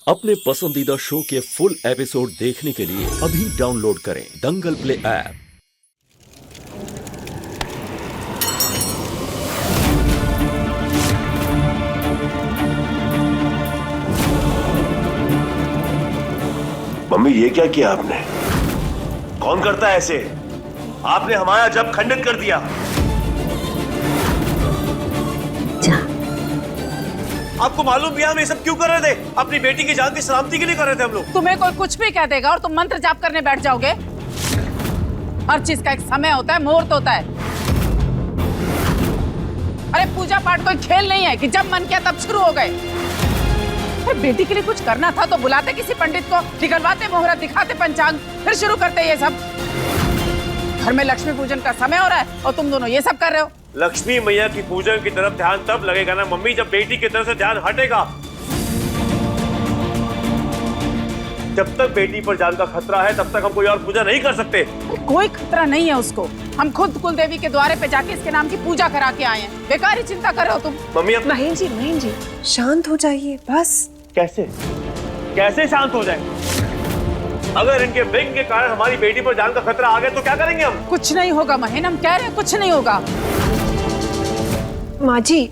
अपने पसंदीदा शो के फुल एपिसोड देखने के लिए अभी डाउनलोड करें दंगल प्ले ऐप। मम्मी ये क्या किया आपने? कौन करता है ऐसे? आपने हमारा जब खंडित कर दिया। आपको मालूम भी हम ये सब क्यों कर रहे थे? अपनी बेटी की जान की सलामती के लिए कर रहे थे हम लोग। तुम्हें कोई कुछ भी कह देगा और तुम मंत्र जाप करने बैठ जाओगे। हर चीज का एक समय होता है, मुहूर्त होता है। अरे पूजा पाठ कोई खेल नहीं है कि जब मन किया तब शुरू हो गए। अरे बेटी के लिए कुछ करना था तो बुलाते किसी पंडित को, निकलवाते मुहूर्त, दिखाते पंचांग, फिर शुरू करते ये सब। घर में लक्ष्मी पूजन का समय हो रहा है और तुम दोनों ये सब कर रहे हो। लक्ष्मी मैया की पूजन की तरफ ध्यान तब लगेगा ना मम्मी जब बेटी की तरफ से ध्यान हटेगा। जब तक बेटी पर जान का खतरा है तब तक हम कोई और पूजा नहीं कर सकते। कोई खतरा नहीं है उसको। हम खुद कुल देवी के द्वारे पे जाके इसके नाम की पूजा करा के आए हैं। बेकार ही चिंता कर रहे हो तुम। मम्मी अपना महेंद्र जी शांत हो जाइए बस। कैसे कैसे शांत हो जाए? अगर इनके विघ्न के कारण हमारी बेटी पर जान का खतरा आ गया तो क्या करेंगे हम? कुछ नहीं होगा महेंद्र, हम कह रहे हैं कुछ नहीं होगा। माँ जी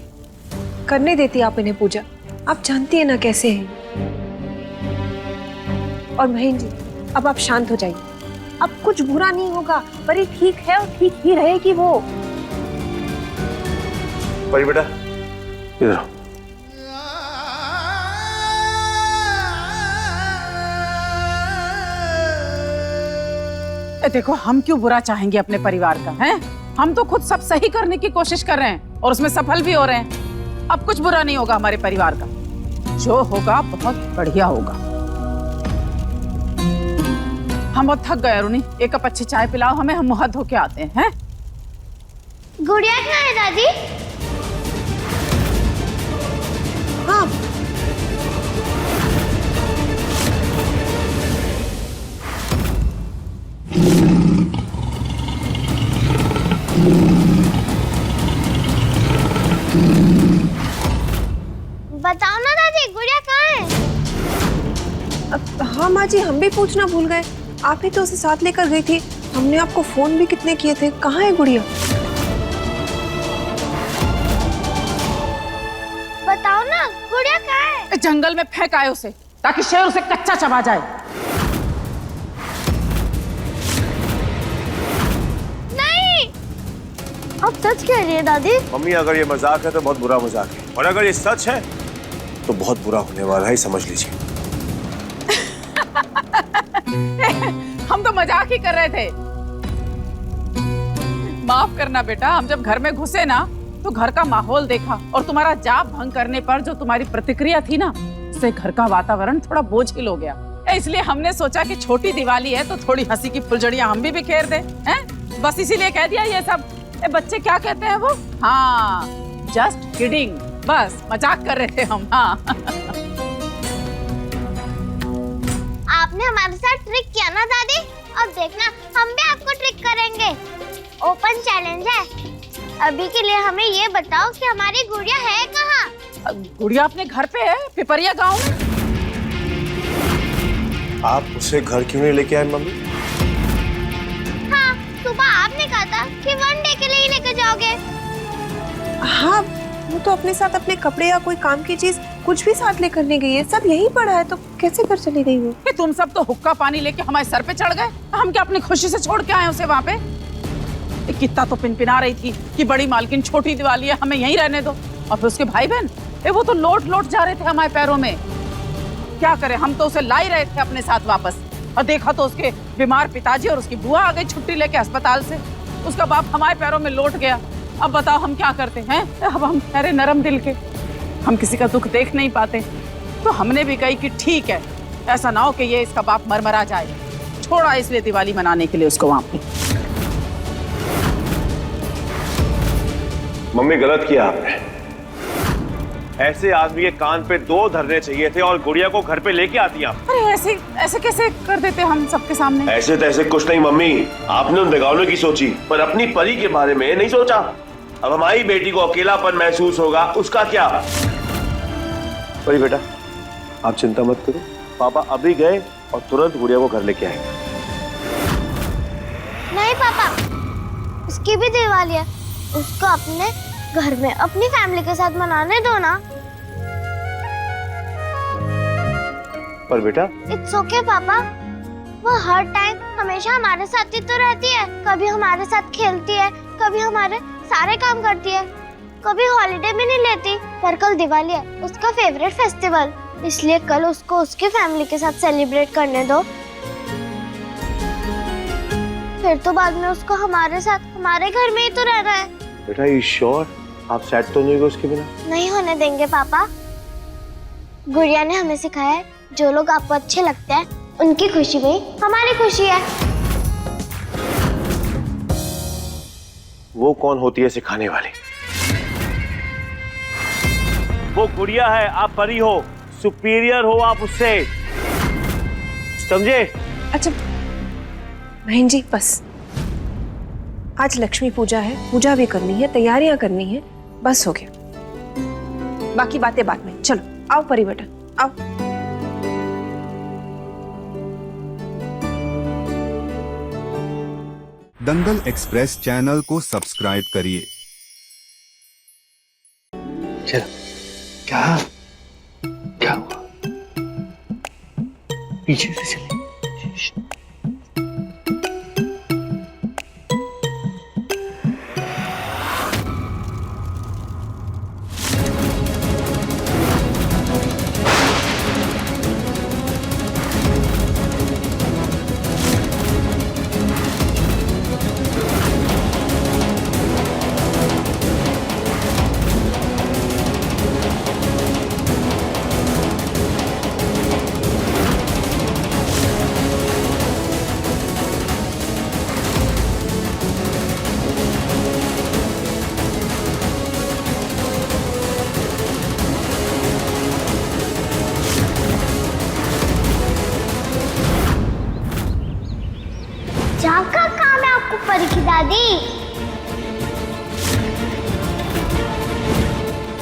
करने देती आप इन्हें पूजा, आप जानती है ना कैसे हैं। और महेंद्र जी अब आप शांत हो जाइए, अब कुछ बुरा नहीं होगा। परी ठीक है और ठीक ही रहेगी वो। परी बेटा इधर आओ। देखो हम क्यों बुरा चाहेंगे अपने परिवार का, हैं? हम तो खुद सब सही करने की कोशिश कर रहे हैं और उसमें सफल भी हो रहे हैं। अब कुछ बुरा नहीं होगा हमारे परिवार का, जो होगा बहुत बढ़िया होगा। हम बहुत थक गए अरुणी, एक कप अच्छी चाय पिलाओ हमें, हम मुंह धो के आते हैं। गुड़िया कहाँ है दादी? हाँ बताओ ना दादी, गुड़िया कहाँ है? हाँ माँ जी हम भी पूछना भूल गए। आप ही तो उसे साथ लेकर गई थी, हमने आपको फोन भी कितने किए थे। कहाँ है गुड़िया? बताओ ना गुड़िया कहाँ है? जंगल में फेंक आए उसे ताकि शेर उसे कच्चा चबा जाए। नहीं, अब सच कह रही है दादी। मम्मी अगर ये मजाक है तो बहुत बुरा मजाक है, और अगर ये सच है तो बहुत बुरा होने वाला है, समझ लीजिए। हम तो मजाक ही कर रहे थे। माफ करना बेटा, हम जब घर में घुसे ना तो घर का माहौल देखा और तुम्हारा जाप भंग करने पर जो तुम्हारी प्रतिक्रिया थी ना, उससे घर का वातावरण थोड़ा बोझिल हो गया। इसलिए हमने सोचा कि छोटी दिवाली है तो थोड़ी हंसी की फुलझड़ियां हम भी बिखेर दें, हैं? बस इसीलिए कह दिया ये सब। बच्चे क्या कहते हैं वो? हाँ जस्ट किडिंग, बस मजाक कर रहे थे हम। हाँ आपने हमारे साथ ट्रिक किया ना दादी, अब देखना हम भी आपको ट्रिक करेंगे। ओपन चैलेंज है। अभी के लिए हमें ये बताओ कि हमारी गुड़िया है कहाँ? गुड़िया अपने घर पे है, पिपरिया गांव में। आप उसे घर क्यों नहीं लेके आए मम्मी? हाँ सुबह आपने कहा था कि वनडे के लिए ही लेकर जाओगे। हाँ वो तो अपने साथ अपने कपड़े या कोई काम की चीज कुछ भी साथ लेकर नहीं गई है, सब यहीं पड़ा है, तो कैसे घर चली गई वो? तुम सब तो हुक्का पानी लेके हमारे सर पे चढ़ गए। हम क्या अपनी खुशी से छोड़ के आए उसे वहाँ पे? कितना तो पिनपिना रही थी कि बड़ी मालकिन छोटी दिवाली है, हमें यहीं रहने दो। और फिर उसके भाई बहन वो तो लोट लोट जा रहे थे हमारे पैरों में। क्या करें, हम तो उसे ला ही रहे थे अपने साथ वापस, और देखा तो उसके बीमार पिताजी और उसकी बुआ आ गई छुट्टी लेके अस्पताल से। उसका बाप हमारे पैरों में लौट गया। अब बताओ हम क्या करते हैं? अब हम ठहरे नरम दिल के, हम किसी का दुख देख नहीं पाते। तो हमने भी कही कि ठीक है, ऐसा ना हो कि ये इसका बाप मरमरा जाए, छोड़ा इसलिए दिवाली मनाने के लिए उसको वहां पे। मम्मी गलत किया आपने। ऐसे आदमी के कान पे 2 धरने चाहिए थे और गुड़िया को घर पे लेके आती आप। अरे ऐसे ऐसे कैसे कर देते हम सबके सामने? ऐसे तैसे कुछ नहीं मम्मी, आपने उन बेगानों की सोची पर अपनी परी के बारे में नहीं सोचा। अब हमारी बेटी को अकेलापन महसूस होगा, उसका क्या? परी बेटा आप चिंता मत करो, पापा अभी गए और तुरंत गुड़िया को घर लेके आएंगे। नहीं पापा, उसकी भी दिवाली है, उसको अपने घर में अपनी फैमिली के साथ मनाने दो ना। पर बेटा इट्स ओके पापा, वो हर टाइम हमेशा हमारे साथ ही तो रहती है। कभी हमारे साथ खेलती है, कभी हमारे सारे काम करती है, कभी हॉलीडे भी नहीं लेती। पर कल दिवाली है, उसका फेवरेट फेस्टिवल, इसलिए कल उसको उसकी फैमिली के साथ सेलिब्रेट करने दो। फिर तो बाद में उसको हमारे साथ हमारे घर में ही तो रहना है। बेटा यू श्योर? आप सेट तो नहीं हो उसके बिना? नहीं होने देंगे पापा। गुड़िया ने हमें सिखाया है, जो लोग आपको अच्छे लगते हैं उनकी खुशी में हमारी खुशी है। वो कौन होती है सिखाने वाली? वो गुड़िया है, आप परी हो, सुपीरियर हो आप उससे, समझे? अच्छा बहन जी, बस आज लक्ष्मी पूजा है, पूजा भी करनी है, तैयारियां करनी है, बस हो गया। बाकी बातें बाद में। चलो आओ परी बेटा, आओ। दंगल एक्सप्रेस चैनल को सब्सक्राइब करिए। चलो, क्या क्या हुआ? पीछे से चले। क्या काम है आपको परी की दादी?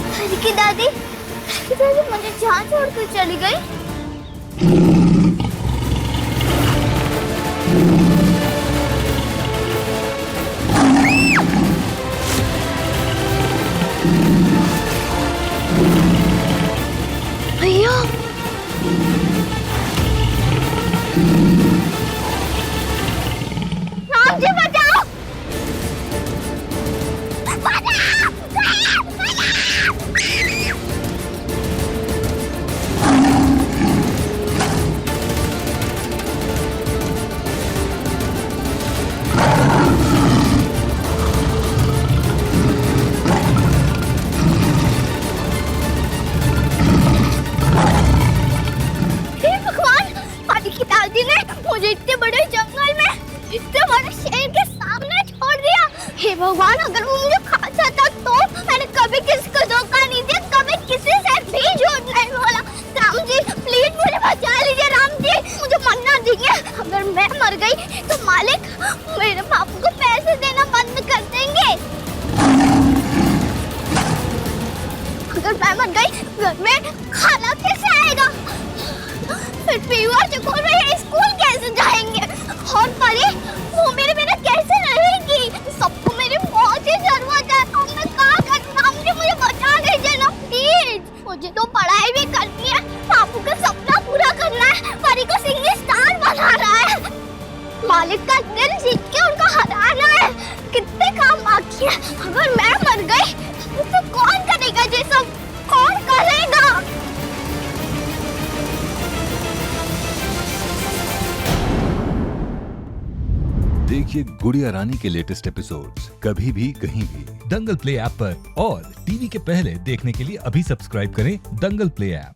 परी की दादी मुझे जहाँ छोड़कर चली गई। भैया मुझे बचाओ! हे भगवान, पानी की दादी ने मुझे इतने बड़े जंगल में, इतने बड़े शेर के सामने छोड़ दिया। हे भगवान, अगर वो मुझे खा जाता तो? मैंने कभी किसी को धोखा नहीं दिया, कभी किसी से भी झूठ नहीं बोला। राम जी प्लीज मुझे बचा लीजिए। राम जी मुझे मरना दीजिए। अगर मैं मर गई तो मालिक मेरे बापू को पैसे देना बंद कर देंगे। अगर मैं मर गई घर में खाना कैसे आएगा? फिर पीवा चकोर में स्कूल कैसे जाएंगे? और परी वो मेरे बिना कैसे रहेगी? सबको मेरी मौत की जरूरत है। अब मैं क्या करूँ? मुझे बचा लीजिए ना प्लीज। मुझे तो पढ़ाई भी करनी है, बापू का सपना पूरा करना है, परी को सिंगिंग स्टार बनाना है, मालिक का दिल जीत के उनको हराना है। कितने काम बाकी है। अगर मैं मर गई तो कौन करेगा ये सब? कौन करेगा? देखिए गुड़िया रानी के लेटेस्ट एपिसोड्स कभी भी कहीं भी दंगल प्ले ऐप पर, और टीवी के पहले देखने के लिए अभी सब्सक्राइब करें दंगल प्ले ऐप।